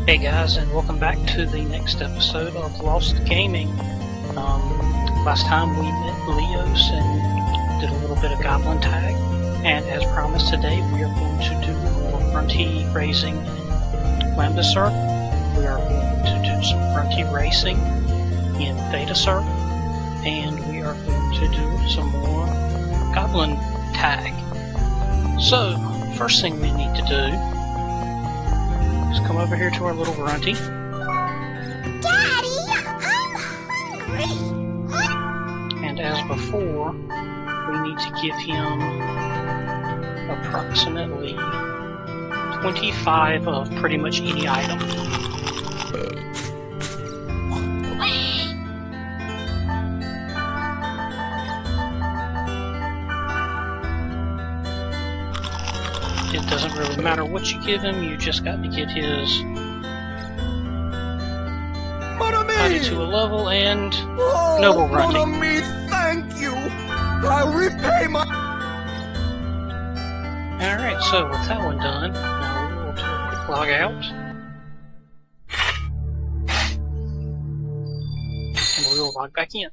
Hey guys, and welcome back to the next episode of Lost Gaming. Last time we met Leos and did a little bit of goblin tag, and as promised today we are going to do more Grunty Racing in Lambda Circ. We are going to do some Grunty Racing in Theta Circ, and we are going to do some more goblin tag. So, first thing we need to do, come over here to our little Grunty. Daddy, I'm hungry. And as before, we need to give him approximately 25 of pretty much any item. It doesn't really matter what you give him, you just got to get his body to a level and noble Grunty. Me, thank you. I'll repay my. Alright, so with that one done, now we will do a quick log out. And we will log back in.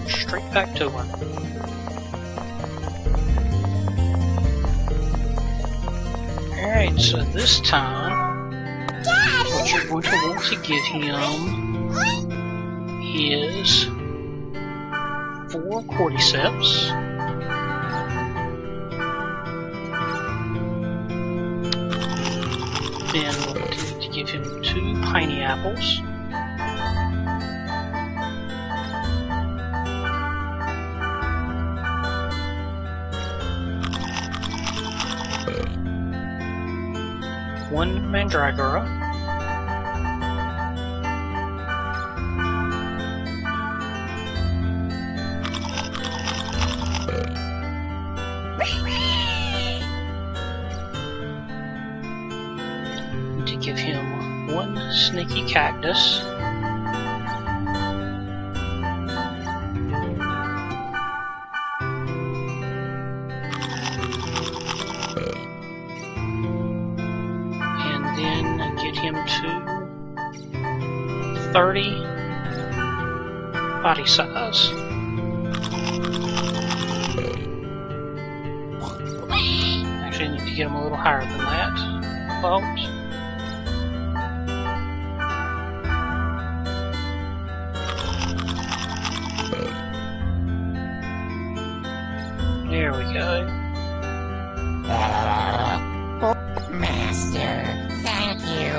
Straight back to her. Alright, so this time, Daddy, what you're going to want to give him is 4 cordyceps, then we'll need to give him 2 piney apples, one mandragora, to give him 1 snaky cactus, him to 30 body size. Actually, I need to get him a little higher than that. Vault. There we go. Master. Thank you.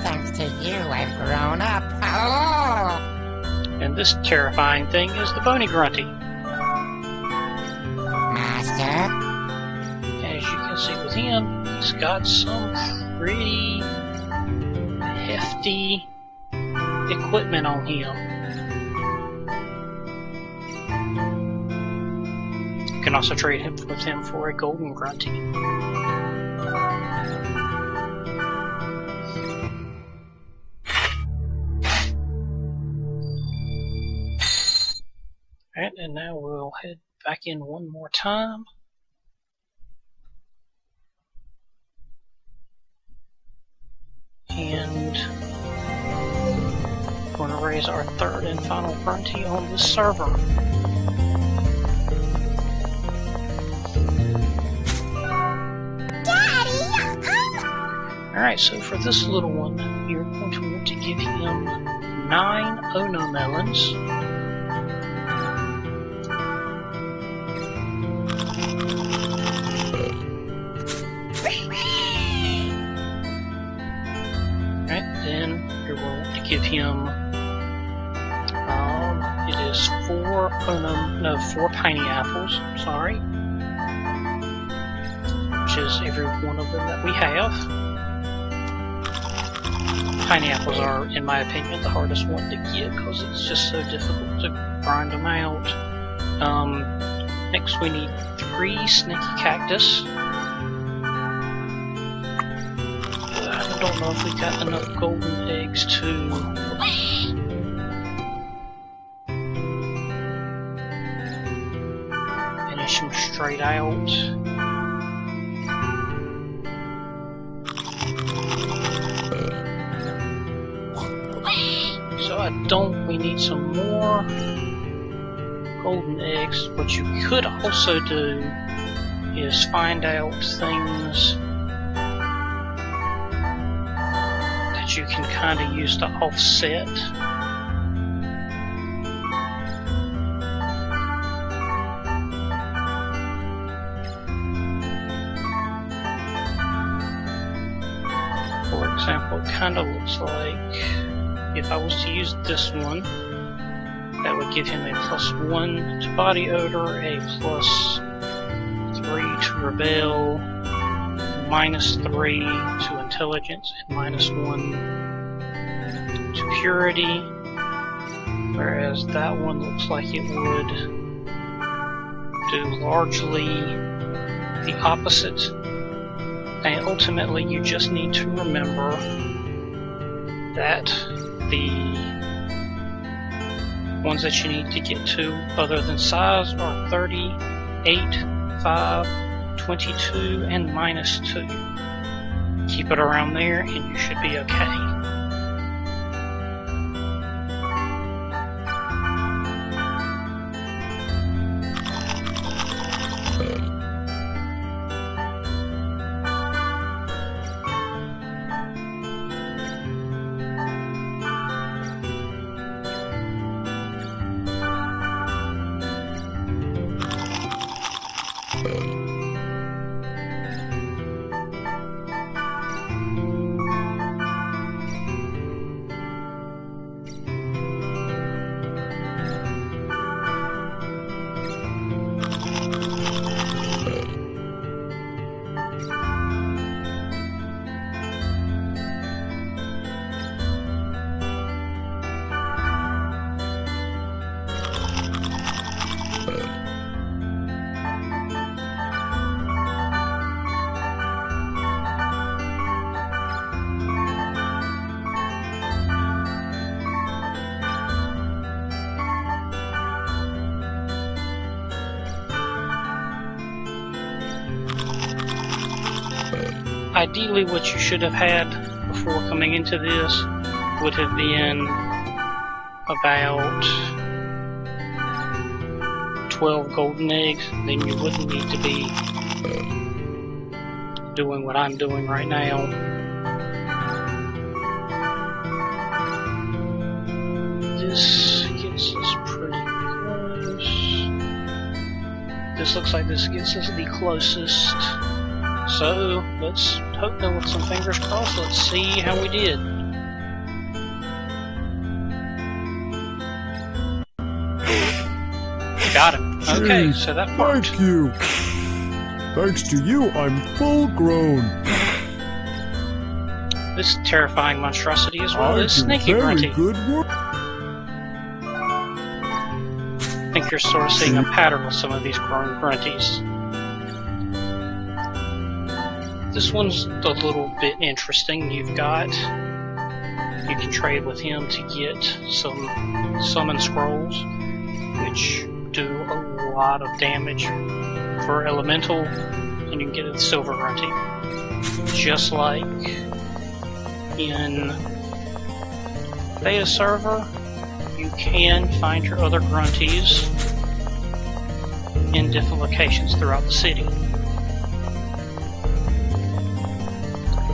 Thanks to you, I've grown up. Oh. And this terrifying thing is the bony Grunty. Master? As you can see with him, he's got some pretty hefty equipment on him. You can also trade him with him for a golden Grunty. Alright, and now we'll head back in one more time. And we're going to raise our 3rd and final Grunty on this server. Daddy, Alright, so for this little one, you're going to want to give him 9 Ono melons. Then you're going to give him, it is 4 piney apples, sorry, which is every one of them that we have. Piney apples are, in my opinion, the hardest one to get because it's just so difficult to grind them out. Next we need 3 snaky cactus. I don't know if we got enough golden eggs to push him straight out. So we need some more golden eggs. What you could also do is find out things that you can kind of use to offset. For example, it kind of looks like if I was to use this one, that would give him a +1 to body odor, a +3 to rebel, -3 to intelligence, and -1 to purity. Whereas that one looks like it would do largely the opposite. And ultimately, you just need to remember that the ones that you need to get to, other than size, are 30, 8, 5, 22, and -2. Keep it around there, and you should be okay. Ideally, what you should have had before coming into this would have been about 12 golden eggs. Then you wouldn't need to be doing what I'm doing right now. This gets us pretty close. This looks like this gets us the closest. So, let's hope that with some fingers crossed, let's see how we did. Got him. Okay, so that worked. Thank you. Thanks to you, I'm full grown. This terrifying monstrosity as well is Sneaky very Grunty. good work. I think you're sort of seeing a pattern with some of these grown grunties. This one's a little bit interesting. You can trade with him to get some summon scrolls, which do a lot of damage for elemental, and you can get a silver grunty. Just like in beta server, you can find your other grunties in different locations throughout the city.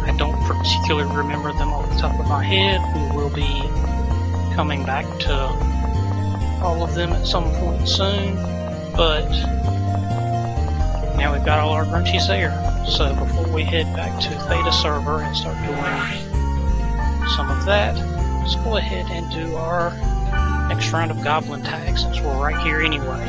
I don't particularly remember them off the top of my head. We will be coming back to all of them at some point soon, but now we've got all our grunties there. So before we head back to Theta server and start doing some of that, let's go ahead and do our next round of goblin tags since we're right here anyway.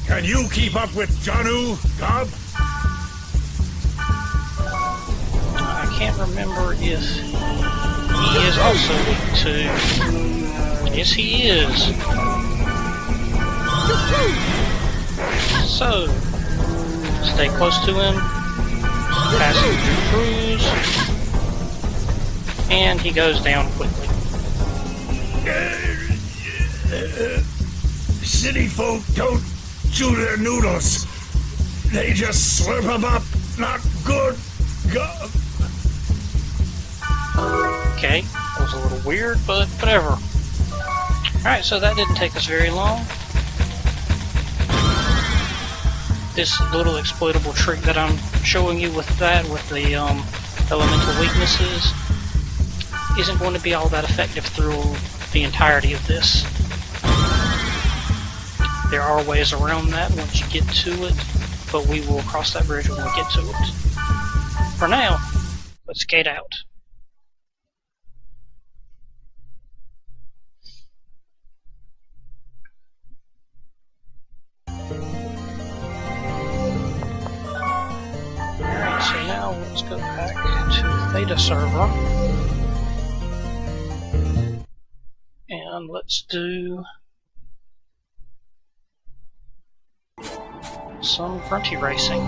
Can you keep up with Janu, Gob? I can't remember if he is also weak to... Yes, he is. So, stay close to him. passenger cruise, and he goes down quickly. City folk don't chew their noodles. They just slurp them up. Not good. Okay, that was a little weird, but whatever. Alright, so that didn't take us very long. This little exploitable trick that I'm showing you with that, with the elemental weaknesses, isn't going to be all that effective through the entirety of this. There are ways around that once you get to it, but we will cross that bridge when we get to it. For now, let's skate out. Alright, so now let's go back to the Theta server. And let's do some Grunty Racing.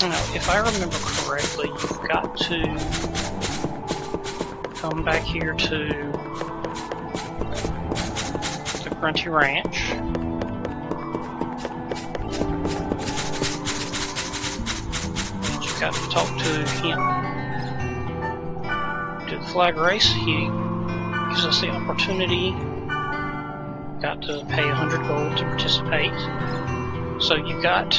Now, if I remember correctly, you've got to come back here to the Grunty Ranch. And you've got to talk to him. Do the flag race. He gives us the opportunity. Got to pay 100 gold to participate. So you've got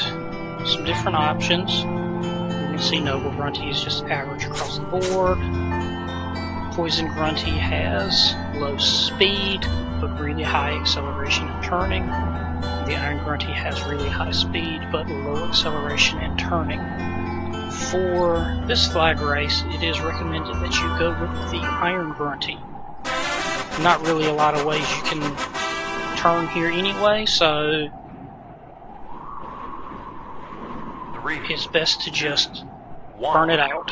some different options. You can see Noble Grunty is just average across the board. Poison Grunty has low speed, but really high acceleration and turning. The Iron Grunty has really high speed, but low acceleration and turning. For this flag race, it is recommended that you go with the Iron Grunty. Not really a lot of ways you can turn here anyway, so it's best to just burn it out.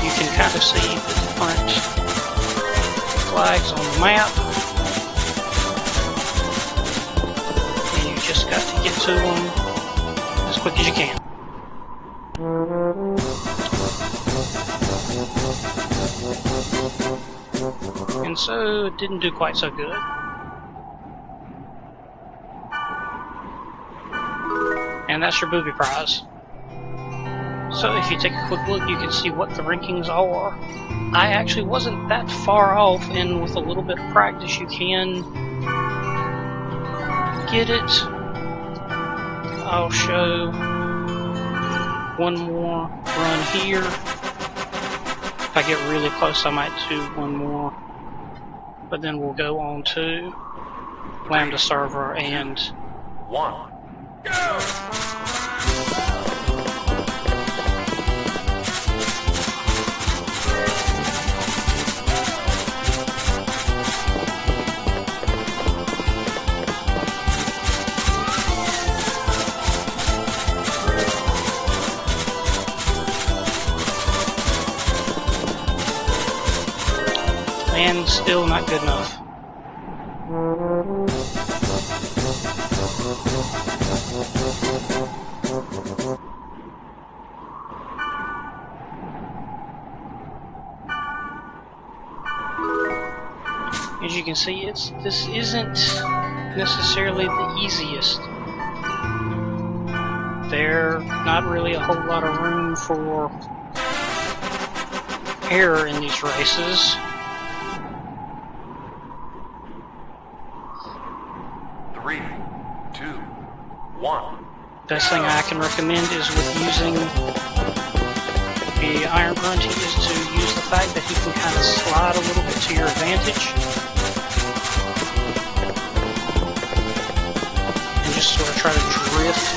You can kind of see the different flags on the map. Just got to get to them as quick as you can. And so it didn't do quite so good. And that's your booby prize. So if you take a quick look, you can see what the rankings are. I actually wasn't that far off, and with a little bit of practice you can get it. I'll show one more run here. If I get really close, I might do one more. But then we'll go on to Lambda server and Go! and still not good enough. As you can see, this isn't necessarily the easiest. There's not really a whole lot of room for error in these races. 3, 2, 1. Best thing I can recommend is with using the Iron Grunty is to use the fact that he can kind of slide a little bit to your advantage. And just sort of try to drift.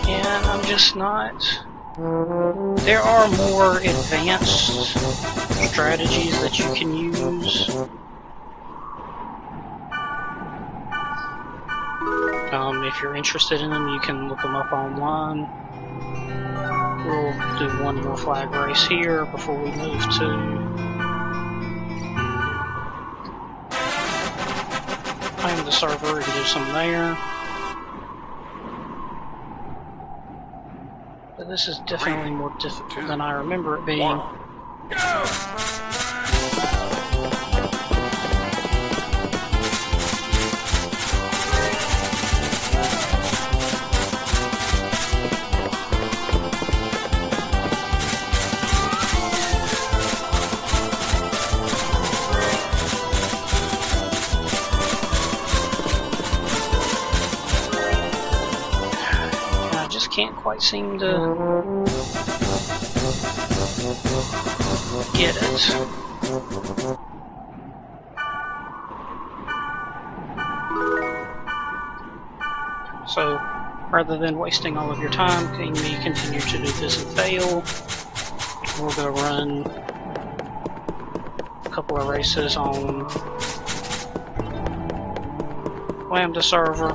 And I'm just not... There are more advanced strategies that you can use If you're interested in them, you can look them up online. We'll do one more flag race here before we move to claim the server and do some there. But this is definitely more difficult than I remember it being. Can't quite seem to get it. So, rather than wasting all of your time, can you continue to do this and fail? We'll go run a couple of races on Lambda server.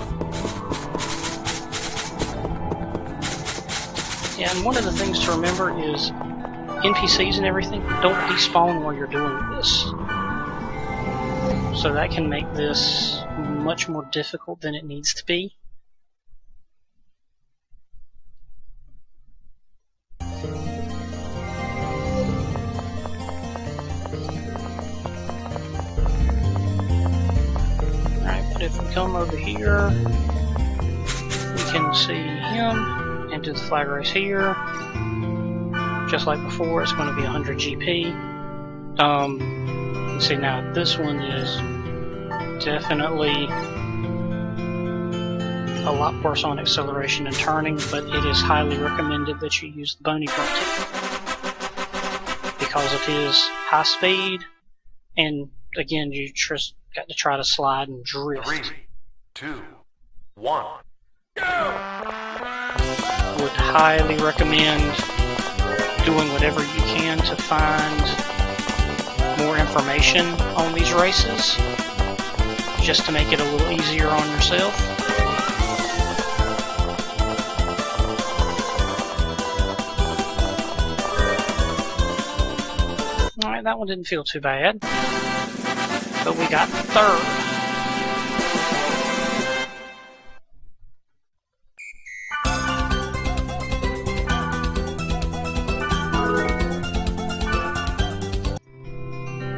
Yeah, and one of the things to remember is NPCs and everything don't despawn while you're doing this. So that can make this much more difficult than it needs to be. Alright, but if we come over here, we can see him. And do the flag race here. Just like before, it's going to be 100 GP. You see now, this one is definitely a lot worse on acceleration and turning, but it is highly recommended that you use the Bony Grunty because of his high speed, and again, you just got to try to slide and drift. 3, 2, 1, go! Would highly recommend doing whatever you can to find more information on these races, just to make it a little easier on yourself. Alright, that one didn't feel too bad, but we got third.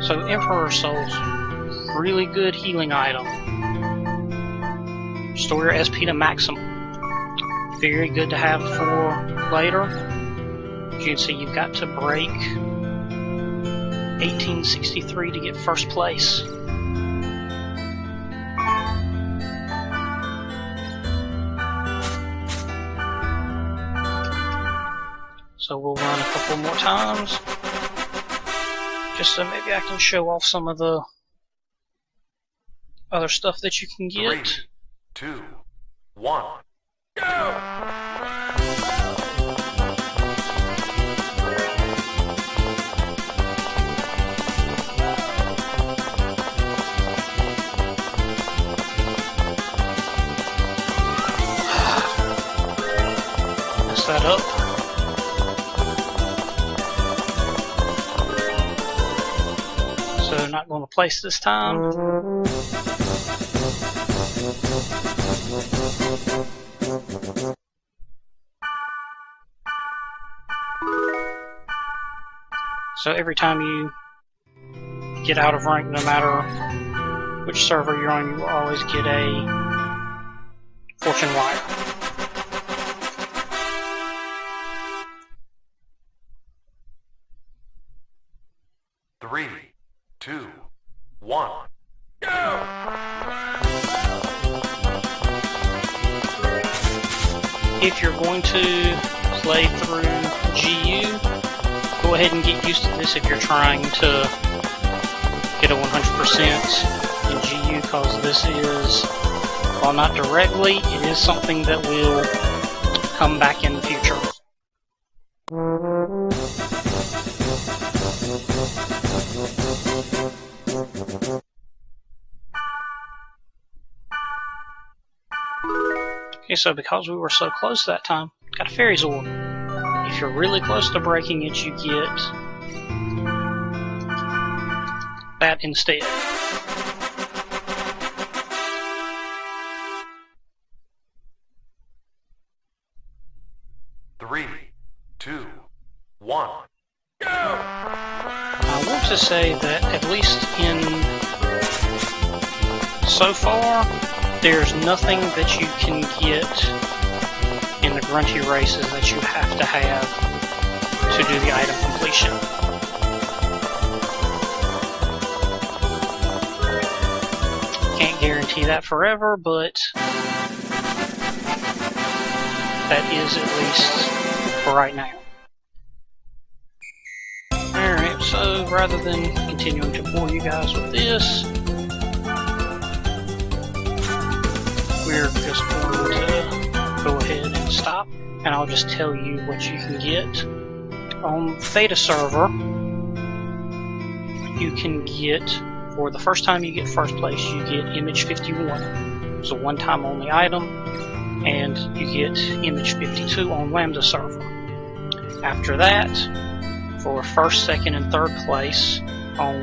So Emperor Soul's really good healing item. Restore your SP to maximum. Very good to have for later. As you can see, you've got to break 1863 to get first place. So we'll run a couple more times. Just so maybe I can show off some of the other stuff that you can get. 3, 2, 1, go! Mess that up. So not going to place this time. So every time you get out of rank, no matter which server you're on, you will always get a fortune wire. Three, 2, 1, go! If you're going to play through GU, go ahead and get used to this if you're trying to get a 100% in GU, because this is, while not directly, it is something that will come back in the future. Okay, so because we were so close that time, got a fairy's orb. If you're really close to breaking it, you get that instead. Three, two, one, go! I want to say that at least so far, there's nothing that you can get in the Grunty races that you have to have to do the item completion. Can't guarantee that forever, but that is at least for right now. Alright, so rather than continuing to bore you guys with this, we're just going to go ahead and stop, and I'll just tell you what you can get. On beta server, you can get, for the first time you get first place, you get image 51. It's a one-time only item, and you get image 52 on Lambda server. After that, for first, second, and third place on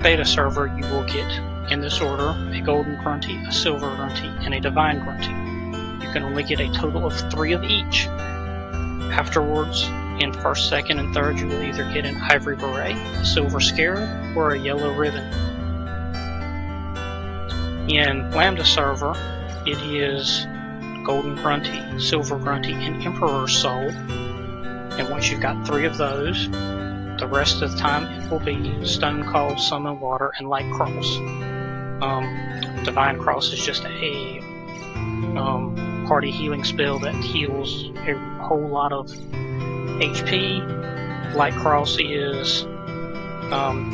beta server, you will get, in this order, a golden Grunty, a silver Grunty, and a divine Grunty. You can only get a total of 3 of each. Afterwards, in first, second, and third, you will either get an ivory beret, a silver scarab, or a yellow ribbon. In Lambda server, it is golden Grunty, silver Grunty, and emperor's soul. And once you've got 3 of those, the rest of the time it will be stone cold, summon water, and light cross. Divine Cross is just a party healing spell that heals a whole lot of HP. Light Cross is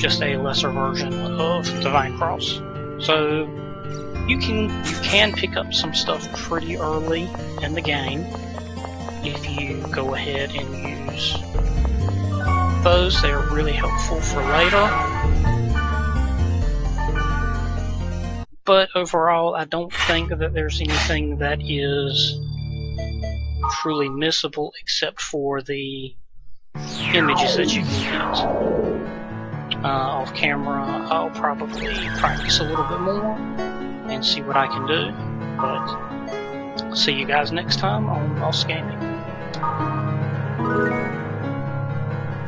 just a lesser version of Divine Cross. So you can pick up some stuff pretty early in the game if you go ahead and use those. They're really helpful for later. But overall, I don't think that there's anything that is truly missable except for the images that you can get. Off camera, I'll probably practice a little bit more and see what I can do. But I'll see you guys next time on Lost Gaming.